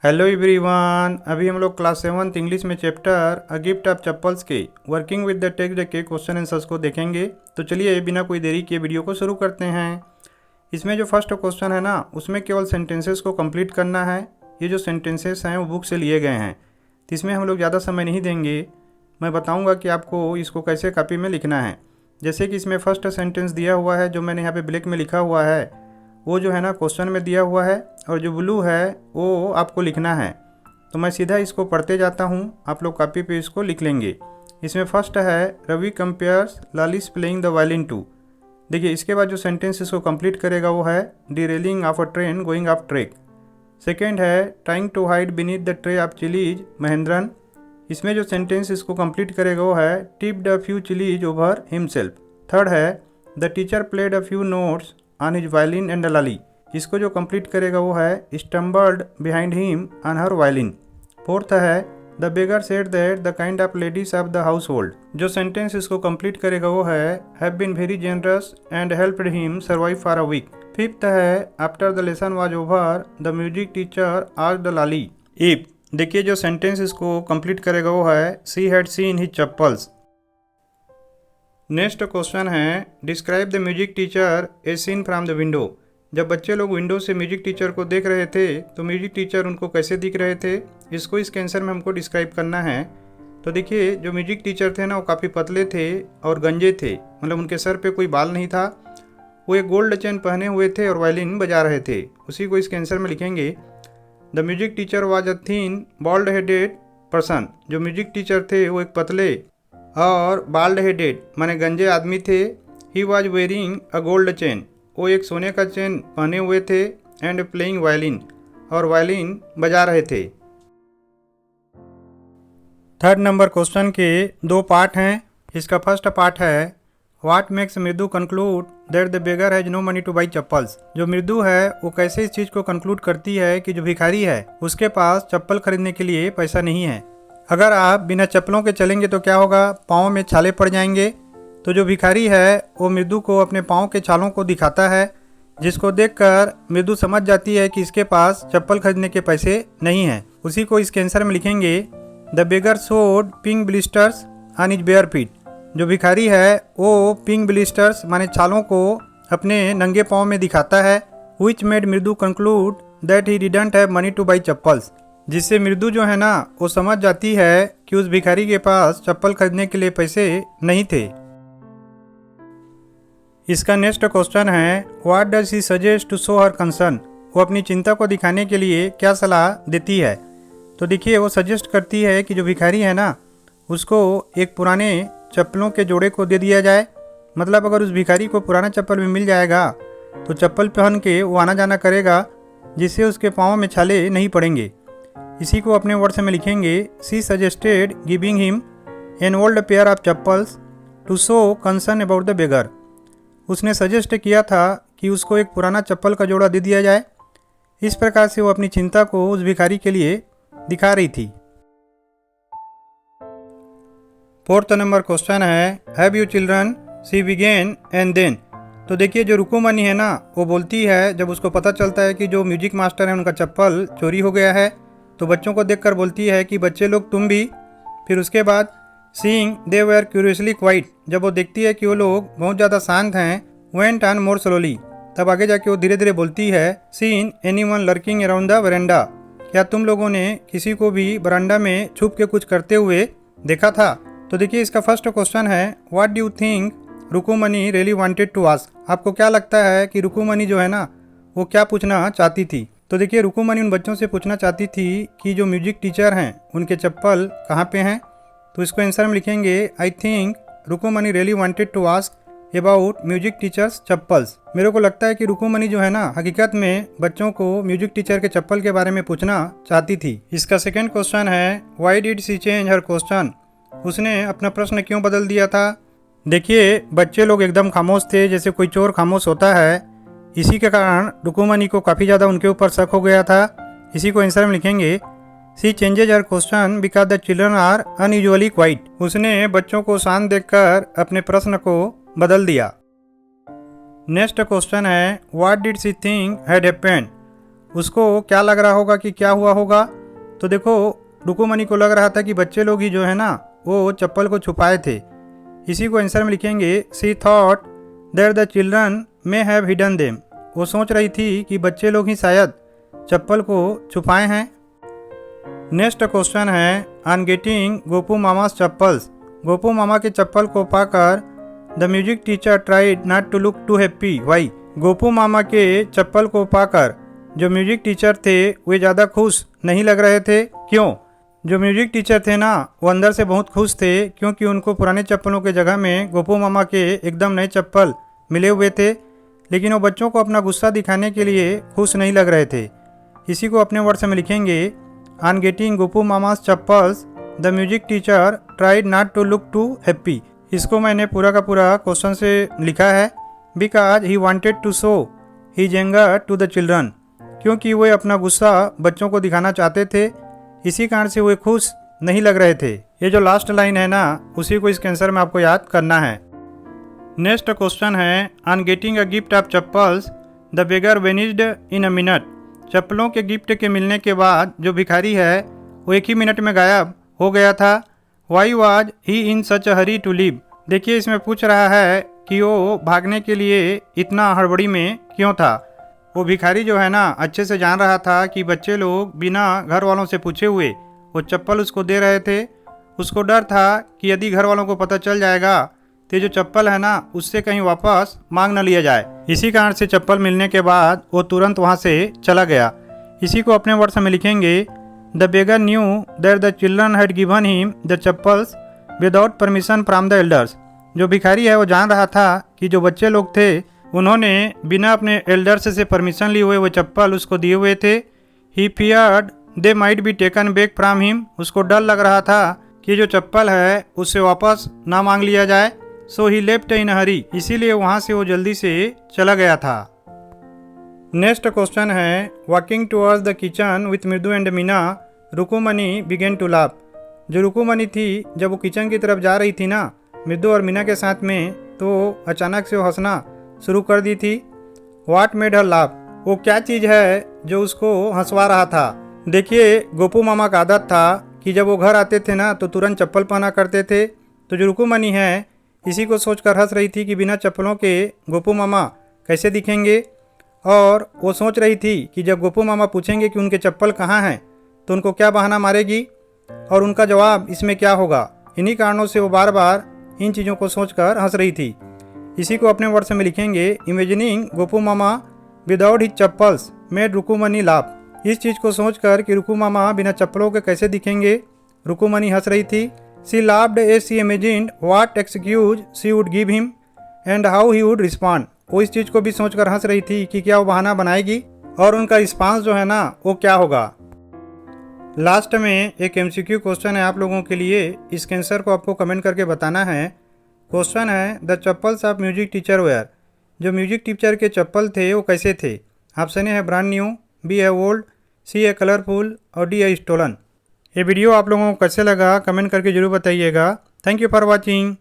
Hello everyone, अभी हम लोग क्लास 7 इंग्लिश में chapter a gift of chappals के वर्किंग विद द टेक्स्ट के क्वेश्चन आंसर्स को देखेंगे। तो चलिए बिना कोई देरी के वीडियो को शुरू करते हैं। इसमें जो फर्स्ट क्वेश्चन है ना, उसमें केवल सेंटेंसेस को कंप्लीट करना है। ये जो सेंटेंसेस हैं वो बुक से लिए गए हैं, तो इसमें हम लोग ज़्यादा समय नहीं देंगे। मैं बताऊँगा कि आपको इसको कैसे कॉपी में लिखना है। जैसे कि इसमें फर्स्ट सेंटेंस दिया हुआ है, जो मैंने यहाँ पर ब्लैक में लिखा हुआ है वो जो है ना क्वेश्चन में दिया हुआ है, और जो ब्लू है वो आपको लिखना है। तो मैं सीधा इसको पढ़ते जाता हूँ, आप लोग कॉपी पे इसको लिख लेंगे। इसमें फर्स्ट है Ravi compares Lali's playing the violin too. देखिए इसके बाद जो सेंटेंस इसको कंप्लीट करेगा वो है derailing of a train going off track. Second है trying to hide beneath the tray of chillies Mahendran. इसमें जो सेंटेंस इसको कंप्लीट करेगा वो है tipped a few chillies over himself. Third है the teacher played a few notes on his violin and Lali. इसको जो कंप्लीट करेगा वो है stumbled behind him on her violin. Fourth है the beggar said that the kind of ladies of the household. जो sentence इसको complete करेगा वो है have been very generous and helped him survive for a week. Fifth है after the lesson was over the music teacher asked the Lali if. देखिए जो sentence इसको complete करेगा वो है she had seen his chappals. Next question है describe the music teacher a seen from the window. जब बच्चे लोग विंडो से म्यूजिक टीचर को देख रहे थे तो म्यूजिक टीचर उनको कैसे दिख रहे थे, इसको इसके आंसर में हमको डिस्क्राइब करना है। तो देखिए जो म्यूजिक टीचर थे ना वो काफ़ी पतले थे और गंजे थे, मतलब उनके सर पे कोई बाल नहीं था। वो एक गोल्ड चेन पहने हुए थे और वायलिन बजा रहे थे। उसी को इसके आंसर में लिखेंगे the music teacher was a thin bald headed person. जो म्यूजिक टीचर थे वो एक पतले और बाल्ड हेडेड माने गंजे आदमी थे। He was wearing a gold chain, वो एक सोने का चेन पहने हुए थे। एंड प्लेइंग वायलिन, और वायलिन बजा रहे थे। थर्ड नंबर क्वेश्चन के दो पार्ट हैं। इसका फर्स्ट पार्ट है what makes Mridu conclude that the beggar has no money to buy chappals. जो मृदु है वो कैसे इस चीज़ को कंक्लूड करती है कि जो भिखारी है उसके पास चप्पल खरीदने के लिए पैसा नहीं है। अगर आप बिना चप्पलों के चलेंगे तो क्या होगा, पाँव में छाले पड़ जाएंगे। तो जो भिखारी है वो मृदु को अपने पाँव के छालों को दिखाता है, जिसको देखकर मृदु समझ जाती है कि इसके पास चप्पल खरीदने के पैसे नहीं हैं। उसी को इसके आंसर में लिखेंगे the beggar showed pink blisters on his bare feet. जो भिखारी है वो पिंक ब्लिस्टर्स माने छालों को अपने नंगे पाँव में दिखाता है। विच मेड मृदु conclude that he didn't have money to buy chappals. जिससे मृदु जो है ना वो समझ जाती है कि उस भिखारी के पास चप्पल खरीदने के लिए पैसे नहीं थे। इसका नेक्स्ट क्वेश्चन है what does she suggest to show her concern. वो अपनी चिंता को दिखाने के लिए क्या सलाह देती है। तो देखिए वो सजेस्ट करती है कि जो भिखारी है ना उसको एक पुराने चप्पलों के जोड़े को दे दिया जाए। मतलब अगर उस भिखारी को पुराना चप्पल भी मिल जाएगा तो चप्पल पहन के वो आना जाना करेगा, जिससे उसके पाँव में छाले नहीं पड़ेंगे। इसी को अपने वर्ड्स में लिखेंगे she suggested giving him an old pair of chappals to show concern about the beggar. उसने सजेस्ट किया था कि उसको एक पुराना चप्पल का जोड़ा दे दिया जाए। इस प्रकार से वो अपनी चिंता को उस भिखारी के लिए दिखा रही थी। फोर्थ नंबर क्वेश्चन है have you children, she began and then. तो देखिए जो रुकुमनी है ना वो बोलती है, जब उसको पता चलता है कि जो म्यूजिक मास्टर है उनका चप्पल चोरी हो गया है तो बच्चों को देखकर बोलती है कि बच्चे लोग तुम भी। फिर उसके बाद seeing they were curiously quiet. जब वो देखती है कि वो लोग बहुत ज़्यादा शांत हैं, वेंट ऑन मोर स्लोली। तब आगे जाके वो धीरे धीरे बोलती है seen anyone lurking around the veranda. क्या तुम लोगों ने किसी को भी बरांडा में छुप के कुछ करते हुए देखा था। तो देखिए इसका फर्स्ट क्वेश्चन है what do you think Rukmini really wanted to ask. आपको क्या लगता है कि रुकुमनी जो है ना वो क्या पूछना चाहती थी। तो देखिए रुकुमनी उन बच्चों से पूछना चाहती थी कि जो म्यूजिक टीचर हैं उनके चप्पल कहाँ पे हैं। तो इसको आंसर में लिखेंगे I think Rukmini really wanted to ask about music teachers chappals. मेरे को लगता है कि रुकुमनी जो है ना हकीकत में बच्चों को म्यूजिक टीचर के चप्पल के बारे में पूछना चाहती थी। इसका सेकेंड क्वेश्चन है why did she change her question. उसने अपना प्रश्न क्यों बदल दिया था। देखिए बच्चे लोग एकदम खामोश थे, जैसे कोई चोर खामोश होता है। इसी के कारण रुकुमनी को काफ़ी ज़्यादा उनके ऊपर शक हो गया था। इसी को आंसर में लिखेंगे she changes her question because the children are unusually quiet. उसने बच्चों को शांत देखकर अपने प्रश्न को बदल दिया। नेक्स्ट क्वेश्चन है what did she think had happened. उसको क्या लग रहा होगा कि क्या हुआ होगा। तो देखो रुकुमनी को लग रहा था कि बच्चे लोग ही जो है ना वो चप्पल को छुपाए थे। इसी को आंसर में लिखेंगे she thought that the children may have hidden them. वो सोच रही थी कि बच्चे लोग ही शायद चप्पल को छुपाए हैं। नेक्स्ट क्वेश्चन है ऑन गेटिंग गोपू मामास चप्पल्स। गोपू मामा के चप्पल को पाकर the music teacher tried not to look too happy why. Gopu Mama के चप्पल को पाकर जो म्यूजिक टीचर थे वे ज़्यादा खुश नहीं लग रहे थे। क्यों? जो म्यूजिक टीचर थे ना वो अंदर से बहुत खुश थे क्योंकि उनको पुराने चप्पलों के जगह में गोपू मामा के एकदम नए चप्पल मिले हुए थे। लेकिन वो बच्चों को अपना गुस्सा दिखाने के लिए खुश नहीं लग रहे थे। इसी को अपने वर्ड्स में लिखेंगे on getting Gopu Mama's chappals the music teacher tried not to look too happy. इसको मैंने पूरा का पूरा क्वेश्चन से लिखा है because he wanted to show his anger to the children. क्योंकि वे अपना गुस्सा बच्चों को दिखाना चाहते थे, इसी कारण से वे खुश नहीं लग रहे थे। ये जो लास्ट लाइन है ना उसी को इसके आंसर में आपको याद करना है। नेक्स्ट क्वेश्चन है on getting a gift of chappals the beggar vanished in a minute. चप्पलों के गिफ्ट के मिलने के बाद जो भिखारी है वो 1 ही मिनट में गायब हो गया था। Why was he in such a hurry to leave. देखिए इसमें पूछ रहा है कि वो भागने के लिए इतना हड़बड़ी में क्यों था। वो भिखारी जो है ना अच्छे से जान रहा था कि बच्चे लोग बिना घर वालों से पूछे हुए वो चप्पल उसको दे रहे थे। उसको डर था कि यदि घर वालों को पता चल जाएगा तो जो चप्पल है ना उससे कहीं वापस मांग न लिया जाए। इसी कारण से चप्पल मिलने के बाद वो तुरंत वहाँ से चला गया। इसी को अपने वर्ड्स में लिखेंगे the beggar knew that the children had given him the chappals without permission from the elders. जो भिखारी है वो जान रहा था कि जो बच्चे लोग थे उन्होंने बिना अपने एल्डर्स से परमिशन लिए हुए वो चप्पल उसको दिए हुए थे। He feared they might be taken back from him. उसको डर लग रहा था कि जो चप्पल है उससे वापस ना मांग लिया जाए। So he left in hurry. इसीलिए वहाँ से वो जल्दी से चला गया था। नेक्स्ट क्वेश्चन है walking towards the kitchen with Mridu and Meena Rukmani began to laugh. जो रुकुमनी थी जब वो किचन की तरफ जा रही थी ना मृदु और मीना के साथ में, तो अचानक से वो हंसना शुरू कर दी थी। What made her laugh. वो क्या चीज़ है जो उसको हंसवा रहा था। देखिए गोपू मामा का आदत था कि जब वो घर आते थे ना तो तुरंत चप्पल पहना करते थे। तो जो रुकुमनी है इसी को सोचकर हंस रही थी कि बिना चप्पलों के गोपू मामा कैसे दिखेंगे। और वो सोच रही थी कि जब गोपू मामा पूछेंगे कि उनके चप्पल कहाँ हैं तो उनको क्या बहाना मारेगी और उनका जवाब इसमें क्या होगा। इन्हीं कारणों से वो बार बार इन चीज़ों को सोचकर हंस रही थी। इसी को अपने वर्ड्स में लिखेंगे imagining Gopu Mama without his chappals made Rukmani laugh. इस चीज़ को सोचकर कि रुकू मामा बिना चप्पलों के कैसे दिखेंगे रुकुमनी हंस रही थी। She laughed as she imagined what excuse she would give him and how he would respond. वो इस चीज़ को भी सोचकर हंस रही थी कि क्या वो बहाना बनाएगी और उनका रिस्पांस जो है ना वो क्या होगा। लास्ट में एक MCQ क्वेश्चन है आप लोगों के लिए। इसके आंसर को आपको कमेंट करके बताना है। क्वेश्चन है the chappals of music teacher were. जो म्यूजिक टीचर के चप्पल थे वो कैसे थे। ऑप्शन ए है ब्रांड न्यू, बी है ओल्ड, सी है कलरफुल और डी है स्टोलन। ये वीडियो आप लोगों को कैसे लगा कमेंट करके जरूर बताइएगा। Thank you for watching.